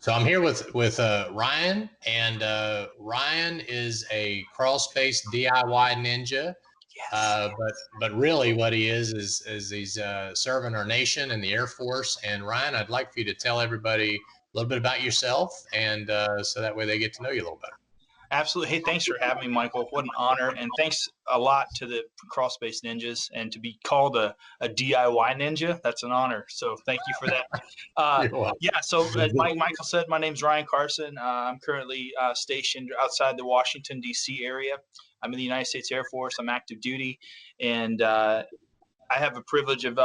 So I'm here with Ryan, and Ryan is a crawl space DIY ninja. Yes. But really, what he is he's serving our nation in the Air Force. And Ryan, I'd like for you to tell everybody a little bit about yourself, and so that way they get to know you a little better. Absolutely. Hey, thanks for having me, Michael. What an honor. And thanks a lot to the Crawl Space Ninjas. And to be called a DIY ninja, that's an honor. So thank you for that. You're welcome. Yeah, so as Michael said, my name's Ryan Carson. I'm currently stationed outside the Washington, D.C. area. I'm in the United States Air Force. I'm active duty. And I have a privilege of,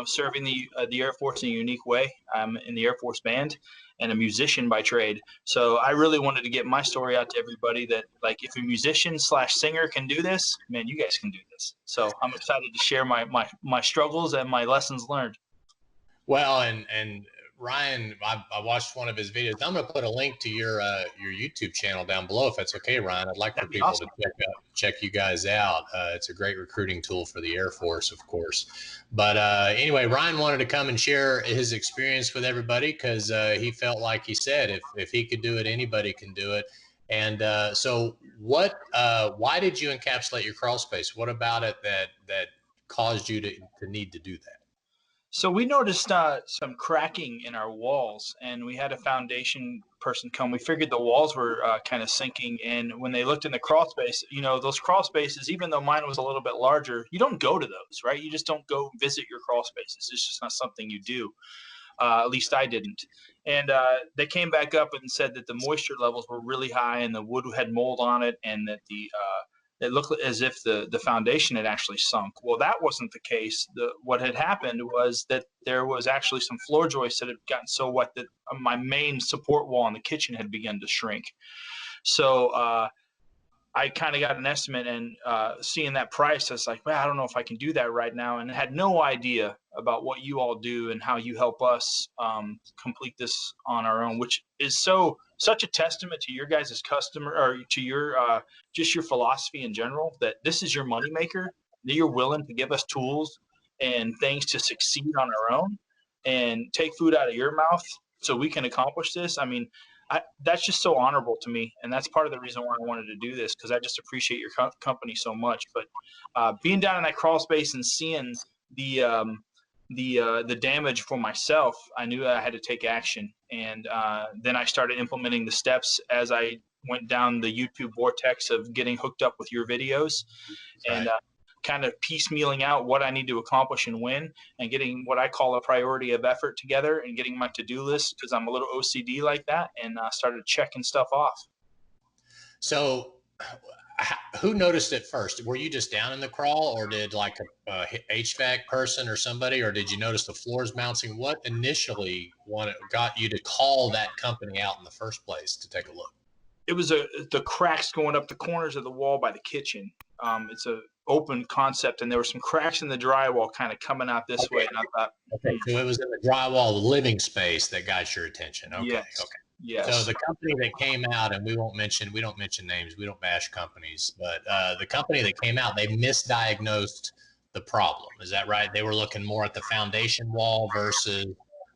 serving the Air Force in a unique way. I'm in the Air Force Band and a musician by trade. So I really wanted to get my story out to everybody that, like, if a musician / singer can do this, man, you guys can do this. So I'm excited to share my struggles and my lessons learned. Well, and Ryan, I watched one of his videos. I'm going to put a link to your YouTube channel down below, if that's okay, Ryan. I'd like for people awesome. to check you guys out. It's a great recruiting tool for the Air Force, of course. But anyway, Ryan wanted to come and share his experience with everybody because he felt like he said if he could do it, anybody can do it. And so, why did you encapsulate your crawl space? What about it that caused you to need to do that? So we noticed some cracking in our walls, and we had a foundation person come. We figured the walls were kind of sinking, and when they looked in the crawl space, those crawl spaces, even though mine was a little bit larger, you don't go to those, right? You just don't go visit your crawl spaces. It's just not something you do. At least I didn't. And they came back up and said that the moisture levels were really high, and the wood had mold on it, and that it looked as if the foundation had actually sunk. Well, that wasn't the case. What had happened was that there was actually some floor joists that had gotten so wet that my main support wall in the kitchen had begun to shrink. So I kind of got an estimate, and seeing that price, I was like, well, I don't know if I can do that right now, and had no idea about what you all do and how you help us complete this on our own, which is such a testament to your guys' customer, or to your just your philosophy in general, that this is your moneymaker, that you're willing to give us tools and things to succeed on our own and take food out of your mouth so we can accomplish this. I mean, that's just so honorable to me, and that's part of the reason why I wanted to do this, because I just appreciate your company so much. But being down in that crawl space and seeing the damage for myself, I knew I had to take action, and then I started implementing the steps as I went down the YouTube vortex of getting hooked up with your videos, and kind of piecemealing out what I need to accomplish and when, and getting what I call a priority of effort together, and getting my to-do list, because I'm a little OCD like that, and started checking stuff off. So who noticed it first? Were you just down in the crawl, or did like a HVAC person or somebody, or did you notice the floors bouncing? What initially got you to call that company out in the first place to take a look? It was the cracks going up the corners of the wall by the kitchen. It's a open concept, and there were some cracks in the drywall kind of coming out this way. And I thought, okay, so it was in the drywall living space that got your attention. Okay, yes, okay. Yes. So the company that came out, and we don't mention names, we don't bash companies, but the company that came out, they misdiagnosed the problem. Is that right? They were looking more at the foundation wall versus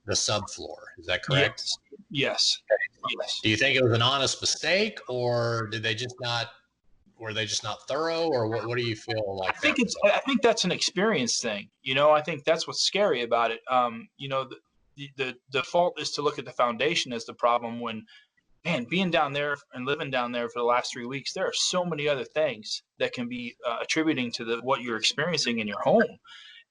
the subfloor. Is that correct? Yes. Yes. Do you think it was an honest mistake, or were they just not thorough, or what do you feel like? I think that's an experience thing. I think that's what's scary about it. The default is to look at the foundation as the problem, when, man, being down there and living down there for the last 3 weeks, there are so many other things that can be attributing to what you're experiencing in your home.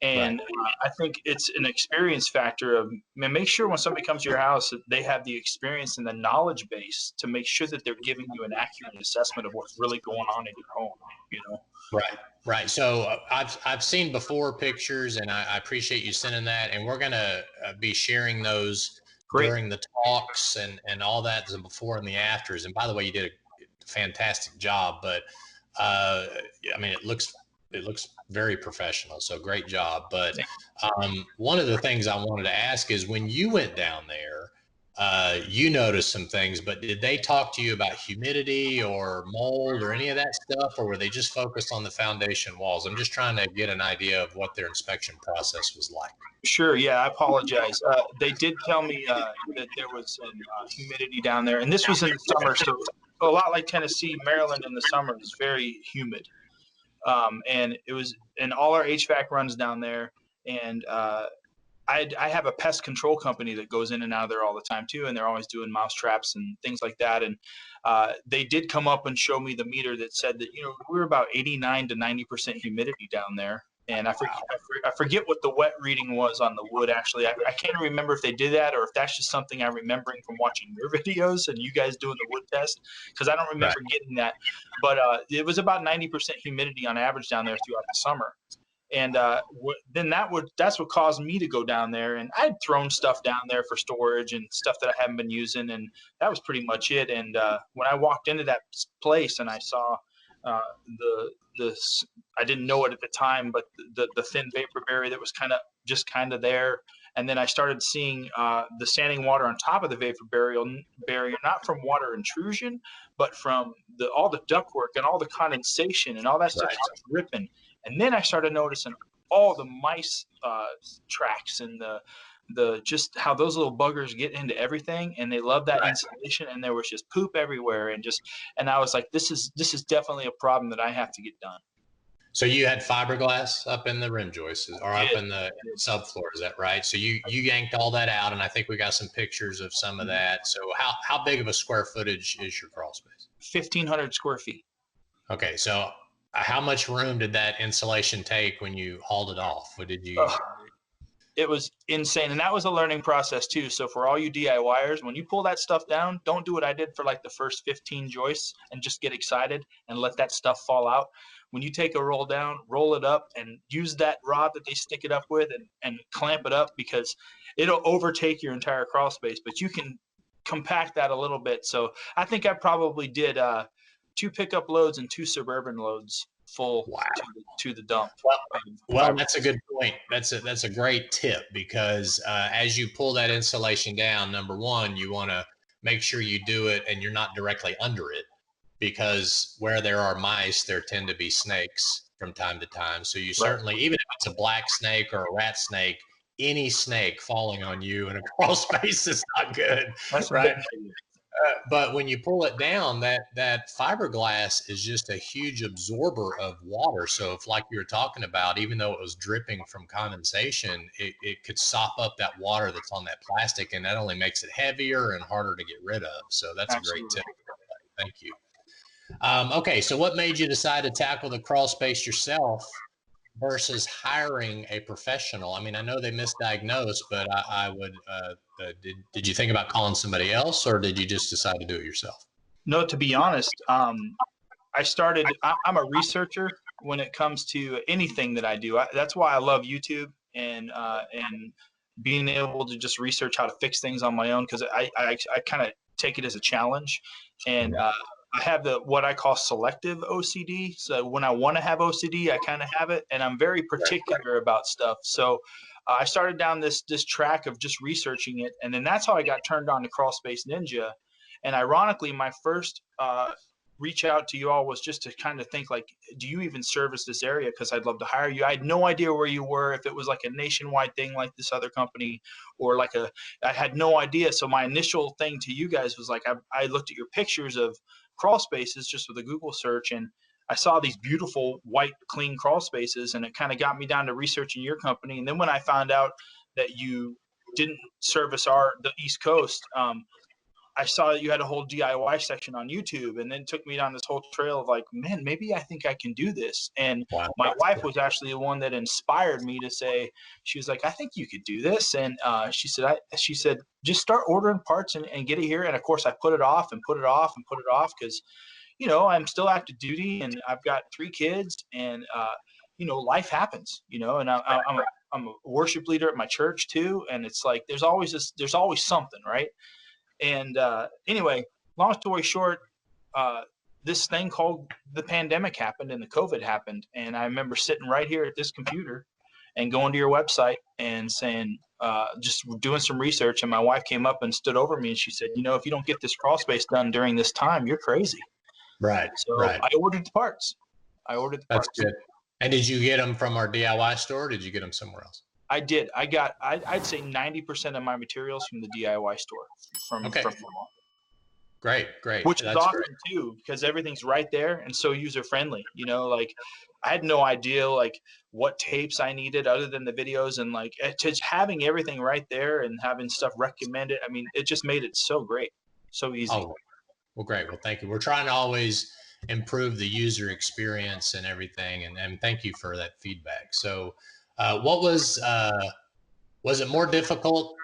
And I think it's an experience factor of, man, make sure when somebody comes to your house that they have the experience and the knowledge base to make sure that they're giving you an accurate assessment of what's really going on in your home, Right. So I've seen before pictures, and I appreciate you sending that, and we're going to be sharing those during the talks and all that, the before and the afters. And by the way, you did a fantastic job, but I mean, it looks very professional. So great job. But one of the things I wanted to ask is, when you went down there, you noticed some things, but did they talk to you about humidity or mold or any of that stuff, or were they just focused on the foundation walls? I'm just trying to get an idea of what their inspection process was like. Sure. Yeah, I apologize. They did tell me that there was some humidity down there, and this was in the summer, so a lot like Tennessee, Maryland in the summer is very humid. And it was, and all our HVAC runs down there, and I have a pest control company that goes in and out of there all the time too, and they're always doing mouse traps and things like that. And they did come up and show me the meter that said that we were about 89 to 90% humidity down there. And I forget what the wet reading was on the wood. Actually, I can't remember if they did that or if that's just something I'm remembering from watching your videos and you guys doing the wood test, because I don't remember getting that. But it was about 90% humidity on average down there throughout the summer. And then that's what caused me to go down there. And I'd thrown stuff down there for storage and stuff that I haven't been using, and that was pretty much it. And when I walked into that place and I saw the I didn't know it at the time, but the thin vapor barrier that was kind of there. And then I started seeing the standing water on top of the vapor barrier, not from water intrusion, but from all the ductwork and all the condensation and all that stuff just dripping. And then I started noticing all the mice tracks and the just how those little buggers get into everything, and they love that insulation, and there was just poop everywhere, and I was like, this is definitely a problem that I have to get done. So you had fiberglass up in the rim joists or up in the subfloor, is that right? So you yanked all that out, and I think we got some pictures of some of that. So how big of a square footage is your crawl space? 1,500 square feet. Okay, so how much room did that insulation take when you hauled it off? What did you? It was insane, and that was a learning process too. So for all you DIYers, when you pull that stuff down, don't do what I did for like the first 15 joists and just get excited and let that stuff fall out. When you take a roll down, roll it up and use that rod that they stick it up with and clamp it up, because it'll overtake your entire crawl space, but you can compact that a little bit. So I think I probably did 2 pickup loads and 2 suburban loads full to the dump. Well, that's a good point. That's a great tip, because as you pull that insulation down, number one, you want to make sure you do it and you're not directly under it, because where there are mice, there tend to be snakes from time to time. So you certainly, even if it's a black snake or a rat snake, any snake falling on you in a crawl space is not good. That's right. But when you pull it down, that fiberglass is just a huge absorber of water. So if, like you were talking about, even though it was dripping from condensation, it could sop up that water that's on that plastic, and that only makes it heavier and harder to get rid of. So that's a great tip. Thank you. Okay, so what made you decide to tackle the crawl space yourself versus hiring a professional? I mean, I know they misdiagnosed, but I would, did you think about calling somebody else, or did you just decide to do it yourself? No, to be honest, I'm a researcher when it comes to anything that I do. That's why I love YouTube and being able to just research how to fix things on my own, because I kind of take it as a challenge. And I have what I call selective OCD. So when I want to have OCD, I kind of have it, and I'm very particular about stuff. So I started down this track of just researching it, and then that's how I got turned on to Crawlspace Ninja. And ironically, my first reach out to you all was just to kind of think like, do you even service this area? Because I'd love to hire you. I had no idea where you were, if it was like a nationwide thing like this other company, or I had no idea. So my initial thing to you guys was like, I looked at your pictures of crawl spaces just with a Google search, and I saw these beautiful white clean crawl spaces, and it kind of got me down to researching your company. And then when I found out that you didn't service the East Coast, I saw that you had a whole DIY section on YouTube, and then took me down this whole trail of like, man, maybe I think I can do this. And my wife was actually the one that inspired me to say, she was like, I think you could do this. And she said, just start ordering parts and get it here. And of course I put it off and put it off and put it off, because, I'm still active duty and I've got 3 kids, and, life happens, and I'm a worship leader at my church too. And it's like, there's always something, right? And anyway, long story short, this thing called the pandemic happened, and the COVID happened. And I remember sitting right here at this computer, and going to your website and saying, just doing some research. And my wife came up and stood over me and she said, you know, if you don't get this crawl space done during this time, you're crazy. Right. So Right. I ordered the parts. That's good. And did you get them from our DIY store? Or did you get them somewhere else? I did. I'd say 90% of my materials from the DIY store from Great. which is awesome great. too, because everything's right there and so user friendly. You know, like I had no idea like what tapes I needed other than the videos, and like just having everything right there and having stuff recommended. I mean, it just made it so great, so easy. Oh, well, great. Well, thank you. We're trying to always improve the user experience and everything. And thank you for that feedback. So what was it more difficult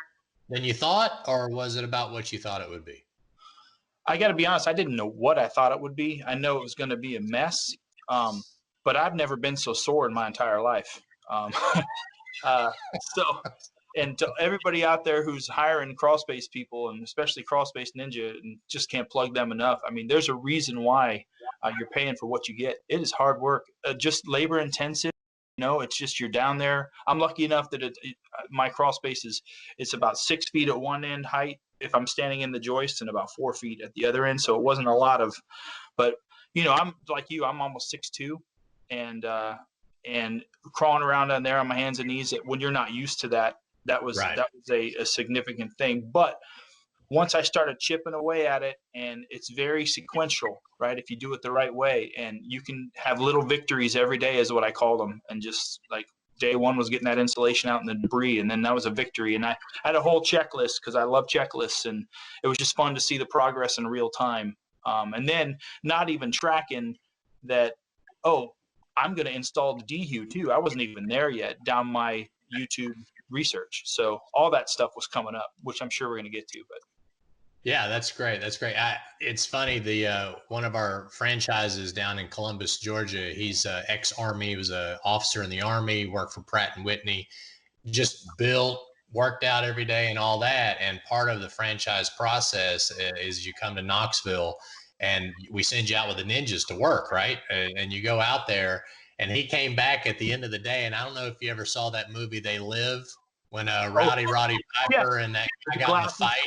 than you thought, or was it about what you thought it would be? I got to be honest, I didn't know what I thought it would be. I know it was going to be a mess, but I've never been so sore in my entire life. And to everybody out there who's hiring crawlspace people, and especially Crawlspace Ninja, and just can't plug them enough. I mean, there's a reason why you're paying for what you get. It is hard work, just labor intensive. You know, it's just you're down there. I'm lucky enough that my crawlspace it's about 6 feet at one end height if I'm standing in the joist, and about 4 feet at the other end. So it wasn't a lot of, but you know, I'm like you. I'm almost 6'2", and crawling around down there on my hands and knees. When you're not used to that. That was a significant thing. But once I started chipping away at it, and it's very sequential, right? If you do it the right way, and you can have little victories every day is what I call them. And just like day one was getting that insulation out in the debris, and then that was a victory. And I had a whole checklist because I love checklists, and it was just fun to see the progress in real time. And then not even tracking that, oh, I'm going to install the DHU too. I wasn't even there yet down my YouTube research. So all that stuff was coming up, which I'm sure we're going to get to. But yeah, that's great. That's great. It's funny. The one of our franchises down in Columbus, Georgia, he's ex-Army. He was an officer in the Army, worked for Pratt and Whitney, just built, worked out every day and all that. And part of the franchise process is you come to Knoxville and we send you out with the ninjas to work, right? And you go out there. And he came back at the end of the day, and I don't know if you ever saw that movie, They Live, when Roddy Piper and that guy got in a fight.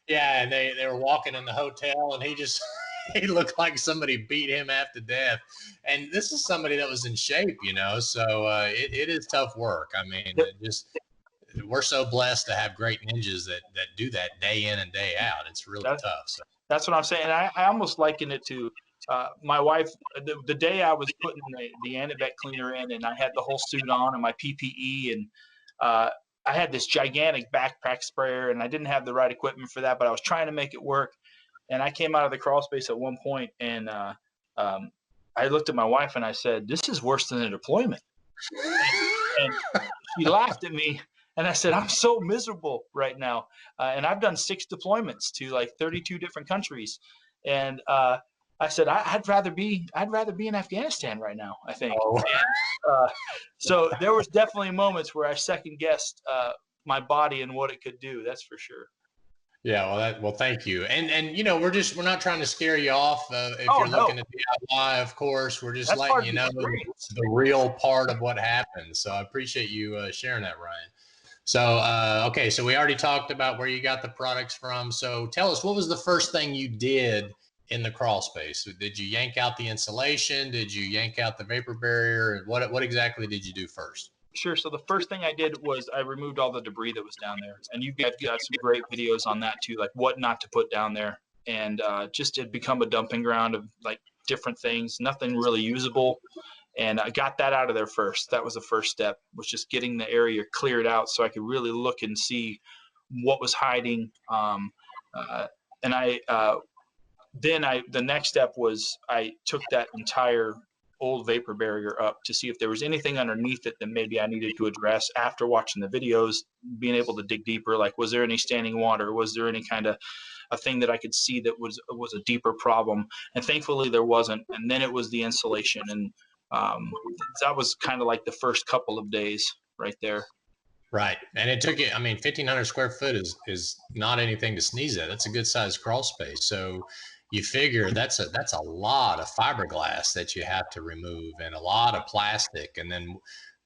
Yeah, and they were walking in the hotel, and he looked like somebody beat him half to death. And this is somebody that was in shape, you know, so it is tough work. I mean, we're so blessed to have great ninjas that do that day in and day out. It's really tough. So. That's what I'm saying. I almost liken it to my wife, the day I was putting the Anivet cleaner in, and I had the whole suit on and my PPE, and I had this gigantic backpack sprayer, and I didn't have the right equipment for that, but I was trying to make it work. And I came out of the crawl space at one point, and I looked at my wife and I said, "This is worse than a deployment." And she laughed at me, and I said, "I'm so miserable right now." And I've done 6 deployments to like 32 different countries, and I said, I'd rather be in Afghanistan right now, I think. Oh. And, so there was definitely moments where I second guessed my body and what it could do. That's for sure. Yeah, well, thank you. And you know, we're not trying to scare you off. If you're looking at DIY, of course, we're just letting you know the real part of what happened. So I appreciate you sharing that, Ryan. So, okay, so we already talked about where you got the products from. So tell us, what was the first thing you did in the crawl space? Did you yank out the insulation? Did you yank out the vapor barrier? What exactly did you do first? Sure. So the first thing I did was I removed all the debris that was down there, and you guys got some great videos on that too, like what not to put down there, and just it become a dumping ground of like different things, nothing really usable. And I got that out of there first. That was the first step, was just getting the area cleared out so I could really look and see what was hiding. The next step was I took that entire old vapor barrier up to see if there was anything underneath it that maybe I needed to address after watching the videos, being able to dig deeper. Like, was there any standing water? Was there any kind of a thing that I could see that was a deeper problem? And thankfully there wasn't. And then it was the insulation. And that was kind of like the first couple of days right there. Right. And it took you, I mean, 1,500 square foot is not anything to sneeze at. That's a good sized crawl space. So you figure that's a lot of fiberglass that you have to remove, and a lot of plastic. And then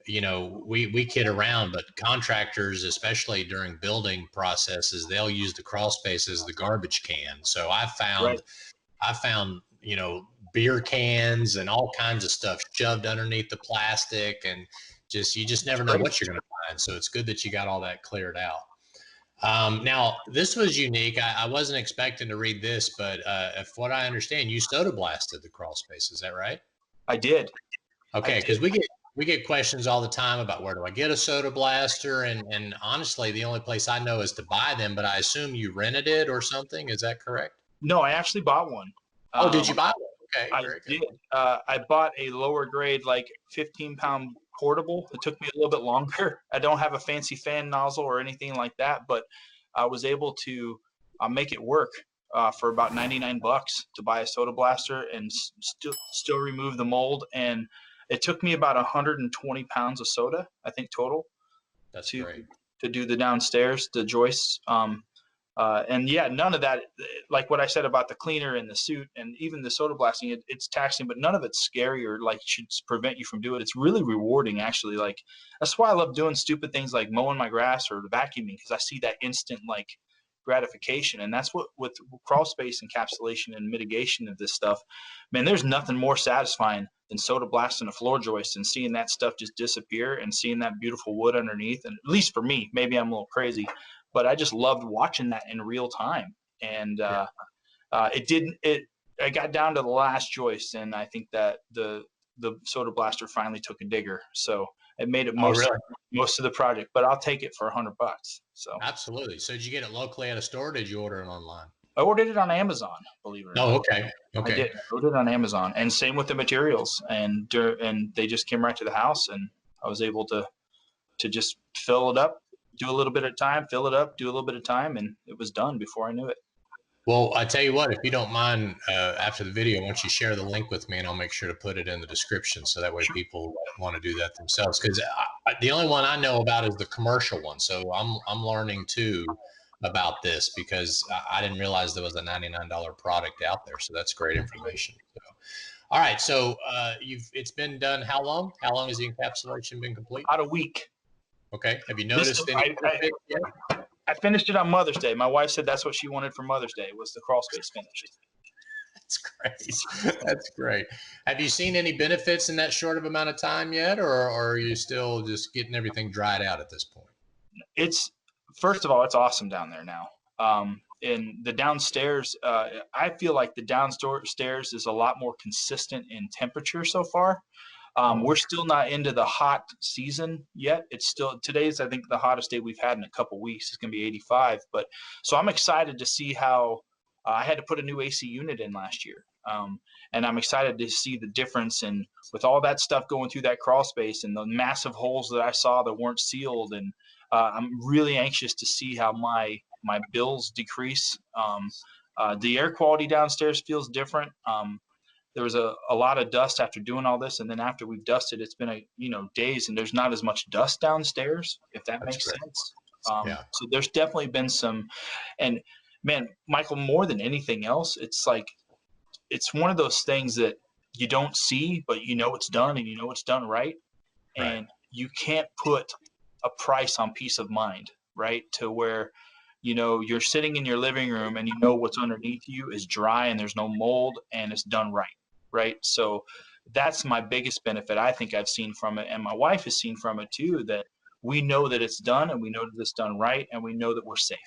you know, we kid around, but contractors, especially during building processes, they'll use the crawl space as the garbage can. So Right. I found, you know, beer cans and all kinds of stuff shoved underneath the plastic, and you just never know what you're going to find. So it's good that you got all that cleared out. Now, this was unique. I wasn't expecting to read this, but if what I understand, you soda blasted the crawl space. Is that right? I did. Okay, because we get questions all the time about where do I get a soda blaster, and honestly, the only place I know is to buy them. But I assume you rented it or something. Is that correct? No, I actually bought one. Oh, did you buy one? Okay, I very good. did. I bought a lower grade, like 15-pound portable. It took me a little bit longer. I don't have a fancy fan nozzle or anything like that, but I was able to make it work for about 99 bucks to buy a soda blaster and still remove the mold. And it took me about 120 pounds of soda, I think, total. That's great. To do the downstairs, the joists. And yeah, none of that, like what I said about the cleaner and the suit and even the soda blasting, it's taxing, but none of it's scary or like should prevent you from doing it. It's really rewarding, actually. Like, that's why I love doing stupid things like mowing my grass or vacuuming, because I see that instant like gratification. And that's what with crawl space encapsulation and mitigation of this stuff, man, there's nothing more satisfying than soda blasting a floor joist and seeing that stuff just disappear and seeing that beautiful wood underneath. And at least for me, maybe I'm a little crazy, but I just loved watching that in real time. And I got down to the last joist, and I think that the soda blaster finally took a digger. So it made it most of the project, but I'll take it for $100. So absolutely. So did you get it locally at a store? Or did you order it online? I ordered it on Amazon, believe it or not. Oh, okay. Okay. I did. I ordered it on Amazon, and same with the materials, and they just came right to the house, and I was able to just fill it up, do a little bit of time, fill it up, do a little bit of time, and it was done before I knew it. Well, I tell you what, if you don't mind, after the video, why don't you share the link with me, and I'll make sure to put it in the description so that way people want to do that themselves. Because the only one I know about is the commercial one, so I'm learning too about this because I didn't realize there was a $99 product out there. So that's great information. So, all right, so it's been done how long? How long has the encapsulation been complete? About a week. Okay. Have you noticed any benefits yet? I finished it on Mother's Day. My wife said that's what she wanted for Mother's Day, was the crawl space finished. That's great. That's great. Have you seen any benefits in that short of amount of time yet, or are you still just getting everything dried out at this point? First of all, it's awesome down there now. In the downstairs, I feel like the downstairs is a lot more consistent in temperature so far. We're still not into the hot season yet. Today's, I think, the hottest day we've had in a couple weeks. It's going to be 85. But so I'm excited to see how I had to put a new AC unit in last year. And I'm excited to see the difference with all that stuff going through that crawl space and the massive holes that I saw that weren't sealed. And I'm really anxious to see how my bills decrease. The air quality downstairs feels different. There was a lot of dust after doing all this, and then after we've dusted, it's been days, and there's not as much dust downstairs, if that makes sense. So there's definitely been some, and man, Michael, more than anything else, it's like it's one of those things that you don't see, but it's done, and it's done right, and you can't put a price on peace of mind, right? To where you're sitting in your living room and what's underneath you is dry and there's no mold and it's done right? So that's my biggest benefit I think I've seen from it, and my wife has seen from it too, that we know that it's done and we know that it's done right and we know that we're safe.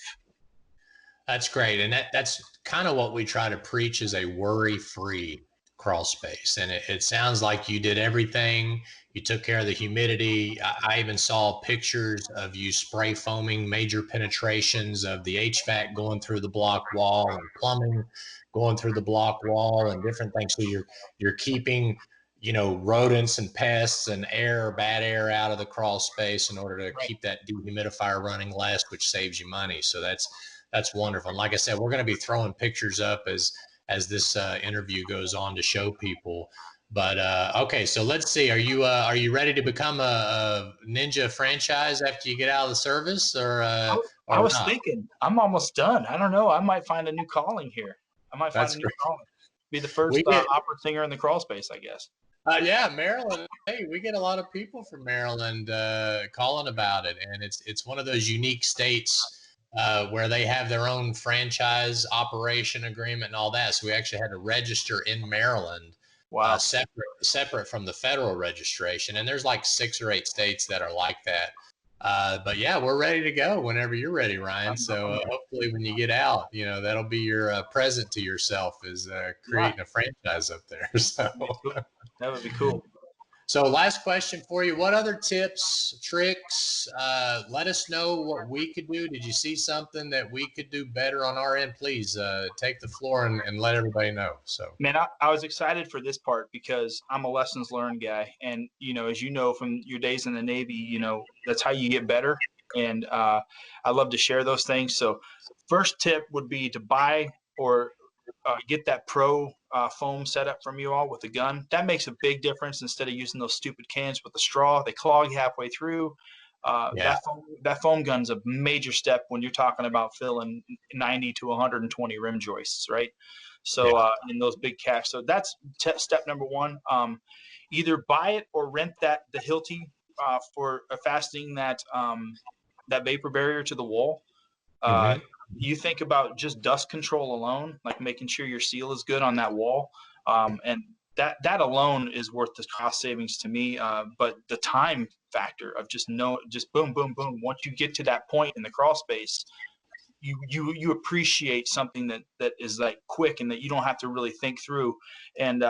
That's great. And that's kind of what we try to preach, is a worry-free crawl space. And it sounds like you did everything. You took care of the humidity. I even saw pictures of you spray foaming major penetrations of the HVAC going through the block wall and plumbing going through the block wall and different things. So you're keeping, rodents and pests and bad air out of the crawl space in order to keep that dehumidifier running less, which saves you money. So that's wonderful. And like I said, we're going to be throwing pictures up as this interview goes on to show people. But okay, so let's see. Are you ready to become a Ninja franchise after you get out of the service, or I was thinking I'm almost done. I don't know. I might find a new calling here. I might find a new calling. Be the first opera singer in the crawl space, I guess. Yeah, Maryland. Hey, we get a lot of people from Maryland calling about it, and it's one of those unique states where they have their own franchise operation agreement and all that. So we actually had to register in Maryland, Wow. separate from the federal registration. And there's like 6 or 8 states that are like that. But yeah, we're ready to go whenever you're ready, Ryan. So hopefully, when you get out, that'll be your present to yourself is Yeah, creating a franchise up there. So. that'd be cool. That would be cool. So last question for you. What other tips, tricks, let us know what we could do. Did you see something that we could do better on our end? Please take the floor and let everybody know. So, Man, I was excited for this part because I'm a lessons learned guy. And, as you know, from your days in the Navy, that's how you get better. And I love to share those things. So first tip would be to buy or get that pro foam setup from you all with a gun. That makes a big difference instead of using those stupid cans with the straw. They clog you halfway through. yeah, That foam gun's a major step when you're talking about filling 90 to 120 rim joists, right? So yeah. in those big caches. So that's step number one. Either buy it or rent the Hilti for fastening that vapor barrier to the wall. Mm-hmm. You think about just dust control alone, like making sure your seal is good on that wall, and that alone is worth the cost savings to me. But the time factor of just boom, boom, boom. Once you get to that point in the crawl space, you appreciate something that is like quick and that you don't have to really think through. And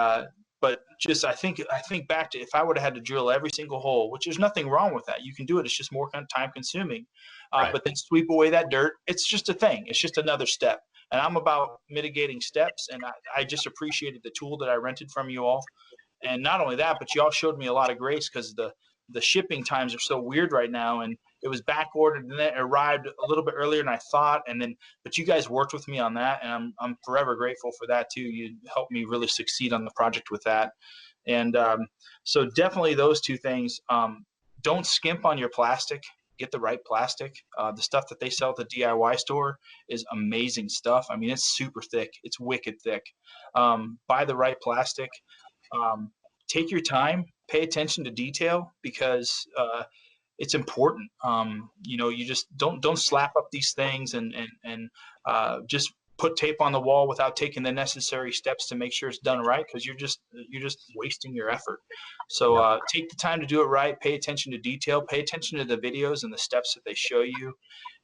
but just I think back to if I would have had to drill every single hole, which there's nothing wrong with that. You can do it. It's just more kind of time consuming. Right. But then sweep away that dirt. It's just a thing. It's just another step. And I'm about mitigating steps. And I just appreciated the tool that I rented from you all. And not only that, but you all showed me a lot of grace because the shipping times are so weird right now. And it was back ordered and then it arrived a little bit earlier than I thought. And then, but you guys worked with me on that. And I'm forever grateful for that too. You helped me really succeed on the project with that. And so definitely those two things. Don't skimp on your plastic. Get the right plastic. The stuff that they sell at the DIY store is amazing stuff. I mean, it's super thick. It's wicked thick. Buy the right plastic. Take your time. Pay attention to detail because it's important. You just don't slap up these things and just put tape on the wall without taking the necessary steps to make sure it's done right because you're just wasting your effort. So take the time to do it right. Pay attention to detail. Pay attention to the videos and the steps that they show you,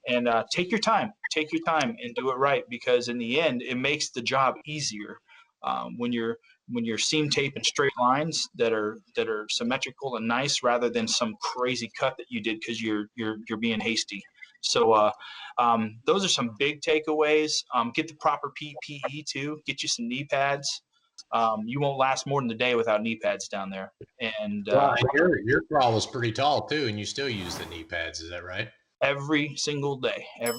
and take your time. Take your time and do it right because in the end, it makes the job easier when you're seam tape in straight lines that are symmetrical and nice rather than some crazy cut that you did because you're being hasty. So those are some big takeaways. Get the proper PPE too. Get you some knee pads. You won't last more than a day without knee pads down there. And Well, and your crawl was pretty tall too, and you still use the knee pads. Is that right? every single day, Yep.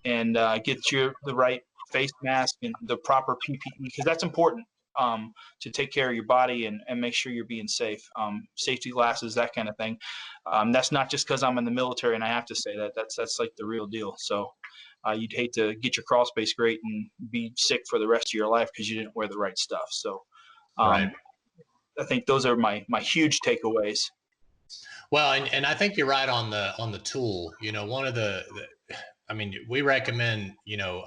and get the right face mask and the proper PPE because that's important to take care of your body and make sure you're being safe. Safety glasses, that kind of thing. That's not just because I'm in the military and I have to say that. That's like the real deal. So you'd hate to get your crawl space great and be sick for the rest of your life because you didn't wear the right stuff. So Right. I think those are my huge takeaways. Well, and I think you're right on the tool. One of I mean, we recommend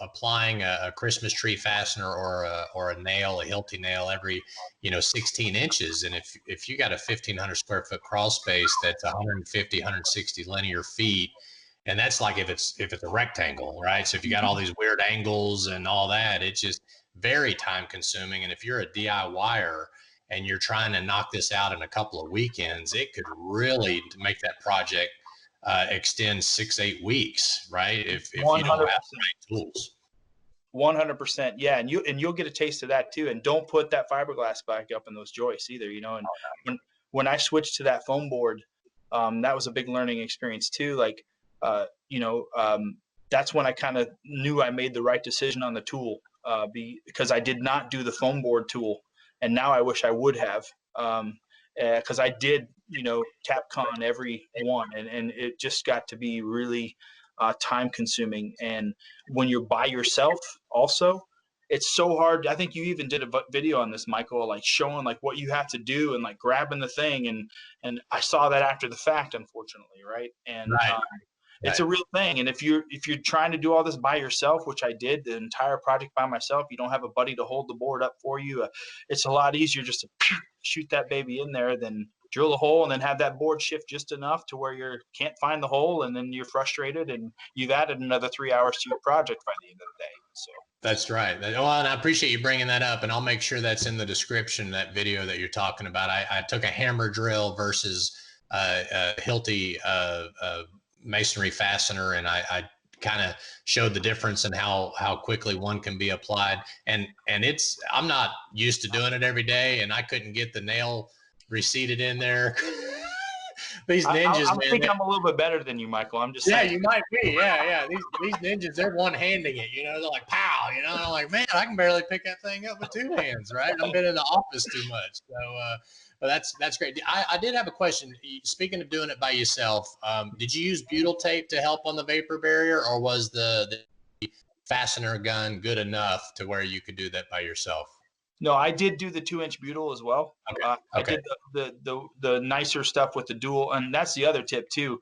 applying a Christmas tree fastener or a nail, a Hilti nail every 16 inches. And if you got a 1,500 square foot crawl space that's 150, 160 linear feet, and that's like if it's a rectangle, right? So if you got all these weird angles and all that, it's just very time consuming. And if you're a DIYer and you're trying to knock this out in a couple of weekends, it could really make that project extend 6-8 weeks, right? If you don't have the right tools. 100%. Yeah. And you'll get a taste of that too. And don't put that fiberglass back up in those joists either, and when I switched to that foam board, that was a big learning experience too. Like, that's when I kind of knew I made the right decision on the tool, because I did not do the foam board tool. And now I wish I would have, because I did, TapCon every one, and it just got to be really time consuming. And when you're by yourself, also, it's so hard. I think you even did a video on this, Michael, like showing like what you have to do and like grabbing the thing. And I saw that after the fact, unfortunately. Right. And, Right. it's a real thing. And if you're trying to do all this by yourself, which I did the entire project by myself, you don't have a buddy to hold the board up for you. It's a lot easier just to shoot that baby in there than drill a hole and then have that board shift just enough to where you can't find the hole, and then you're frustrated and you've added another 3 hours to your project by the end of the day. So that's right. Well, and I appreciate you bringing that up, and I'll make sure that's in the description, that video that you're talking about. I took a hammer drill versus Hilti masonry fastener, and I kind of showed the difference in how quickly one can be applied. And I'm not used to doing it every day, and I couldn't get the nail reseated in there. These ninjas, I think I'm a little bit better than you, Michael. I'm just saying. You might be. Yeah. These ninjas, they're one-handing it. They're like, pow. I'm like, man, I can barely pick that thing up with 2 hands, right? I've been in the office too much. So, but that's great. I did have a question. Speaking of doing it by yourself, did you use butyl tape to help on the vapor barrier, or was the fastener gun good enough to where you could do that by yourself? No, I did do the 2-inch butyl as well. Okay. I did the nicer stuff with the dual, and that's the other tip too.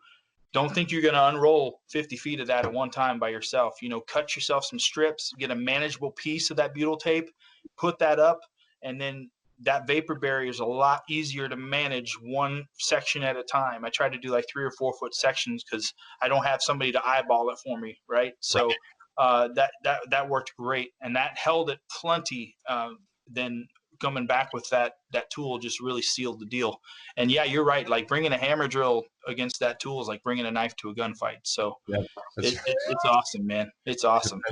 Don't think you're going to unroll 50 feet of that at one time by yourself. Cut yourself some strips, get a manageable piece of that butyl tape, put that up, and then that vapor barrier is a lot easier to manage one section at a time. I try to do like 3 or 4 foot sections because I don't have somebody to eyeball it for me, right? So that worked great, and that held it plenty. Then coming back with that tool just really sealed the deal. And yeah, you're right. Like bringing a hammer drill against that tool is like bringing a knife to a gunfight. So it's awesome, man. It's awesome.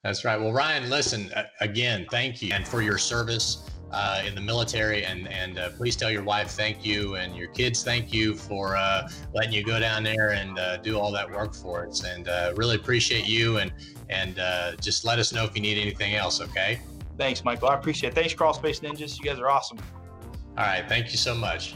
That's right. Well, Ryan, listen, again, thank you and for your service in the military, and please tell your wife thank you, and your kids thank you for letting you go down there and do all that work for us. And really appreciate you, and just let us know if you need anything else. Okay. Thanks, Michael. I appreciate it. Thanks, Crawlspace Ninjas. You guys are awesome. All right. Thank you so much.